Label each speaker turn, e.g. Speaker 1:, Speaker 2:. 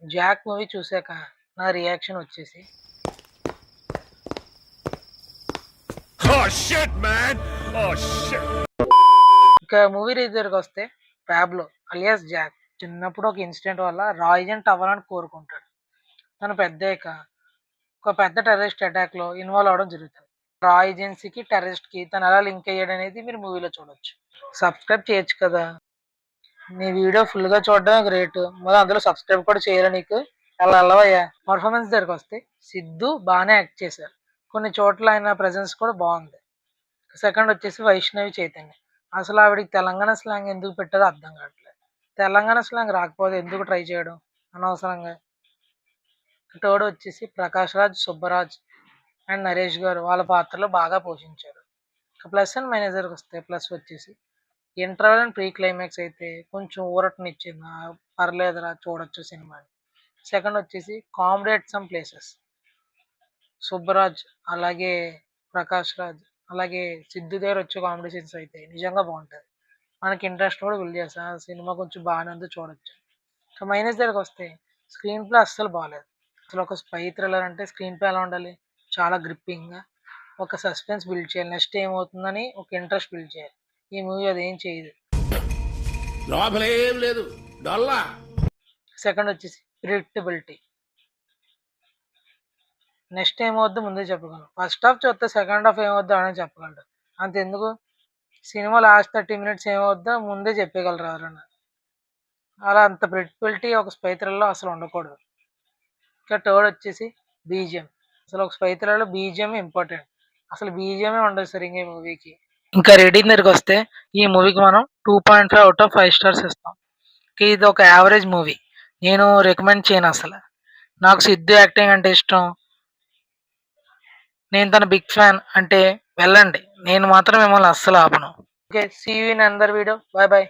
Speaker 1: 'Jack' movie చూసాక నా reaction వచ్చేసి
Speaker 2: Oh shit, man! Oh shit!
Speaker 1: ఇక మూవీ రివ్యూ‌కొస్తే 'పాబ్లో' అలియాస్ 'జాక్' చిన్నప్పుడు ఒక ఇన్సిడెంట్ వల్ల రా ఏజెంట్ అవ్వాలని కోరుకుంటాడు. తను పెద్దయ్యాక ఒక పెద్ద టెర్రరిస్ట్ అటాక్‌లో ఇన్వాల్వ్ అవ్వడం జరుగుతుంది. రా ఏజెన్సీకి, టెర్రరిస్ట్‌కి తను ఎలా లింక్ అయ్యాడనేది మీరు మూవీలో చూడొచ్చు. సబ్స్క్రైబ్ చేయొచ్చు కదా! నీ వీడియో ఫుల్‌గా చూడడమే గ్రేట్. మరి అందులో సబ్స్క్రైబ్ కూడా చేయరా నీకు? అలా ఎళ్ళవయ్యా. పర్ఫార్మెన్స్ దగ్గరకొస్తే సిద్ధు బానే యాక్ట్ చేశారు. కొన్ని చోట్ల ఆయన ప్రెజెన్స్ కూడా బావుంది. సెకండ్ వచ్చేసి వైష్ణవి చైతన్య. అసలు ఆవిడకి తెలంగాణ స్లాంగ్ ఎందుకు పెట్టారో అర్థం కావట్లేదు. తెలంగాణ స్లాంగ్ రాకపోతే ఎందుకు ట్రై చేయడం అనవసరంగా. థర్డ్ వచ్చేసి ప్రకాష్ రాజ్, సుబ్బరాజ్ అండ్ నరేష్ గారు వాళ్ళ పాత్రలో బాగా పోషించారు. ప్లస్ అండ్ మైనస్ దగ్గరకొస్తే ప్లస్ వచ్చేసి ఇంటర్వెల్ అండ్ ప్రీ క్లైమాక్స్ అయితే కొంచెం ఊరటనిచ్చింది. పర్లేదురా చూడొచ్చు సినిమాని. సెకండ్ వచ్చేసి comedy at some places. Subbaraj, అలాగే ప్రకాష్ రాజ్, అలాగే సిద్ధు దగ్గర వచ్చే కామెడీ సీన్స్ అయితే నిజంగా బాగుంటుంది. మనకి ఇంట్రెస్ట్ కూడా బిల్డ్ చేస్తాయి. ఆ సినిమా కొంచెం బాగానే ఉంది చూడొచ్చు. సో మైనస్ దగ్గరకు వస్తే స్క్రీన్ ప్లే అస్సలు బాగాలేదు. అసలు ఒక స్పై థ్రిల్లర్ అంటే స్క్రీన్ ప్లే ఎలా ఉండాలి? చాలా గ్రిప్పింగ్గా ఒక సస్పెన్స్ బిల్డ్ చేయాలి. నెక్స్ట్ ఏమవుతుందని ఒక ఇంట్రెస్ట్ బిల్డ్ చేయాలి. ఈ మూవీ అదేం చేయదు.
Speaker 2: లోపలేం లేదు డొల్లా.
Speaker 1: సెకండ్ వచ్చేసి ప్రిడిక్టబిలిటీ. నెక్స్ట్ ఏమవుద్దో ముందే చెప్పగలను. ఫస్ట్ హాఫ్ చూస్తే సెకండ్ హాఫ్ ఏమవుద్దో అని చెప్పగలడు. అంతెందుకు సినిమా లాస్ట్ 30 మినిట్స్ ఏమవుద్దో ముందే చెప్పగలరు ఎవరైనా. అలా అంత ప్రిడిక్టబిలిటీ ఒక స్పై థ్రిల్లర్‌లో అసలు ఉండకూడదు. ఇంకా థర్డ్ వచ్చేసి బీజీఎం. అసలు ఒక స్పై థ్రిల్లర్‌లో బీజీఎం ఇంపార్టెంట్. అసలు బీజీఎమే ఉండదు సరిగ్గా ఈ మూవీకి. ఇంకా రేటింగ్ దగ్గరకొస్తే ఈ మూవీకి మనం 2.5 ఔట్ ఆఫ్ 5 స్టార్స్ ఇస్తాం. ఇది ఒక యావరేజ్ మూవీ. నేను రికమెండ్ చేయను అసలు. నాకు సిద్ధు యాక్టింగ్ అంటే ఇష్టం. నేను తన బిగ్ ఫ్యాన్. అంటే వెళ్ళండి. నేను మాత్రం మిమ్మల్ని అస్సలు ఆపను. Okay. See you in another video. Bye by.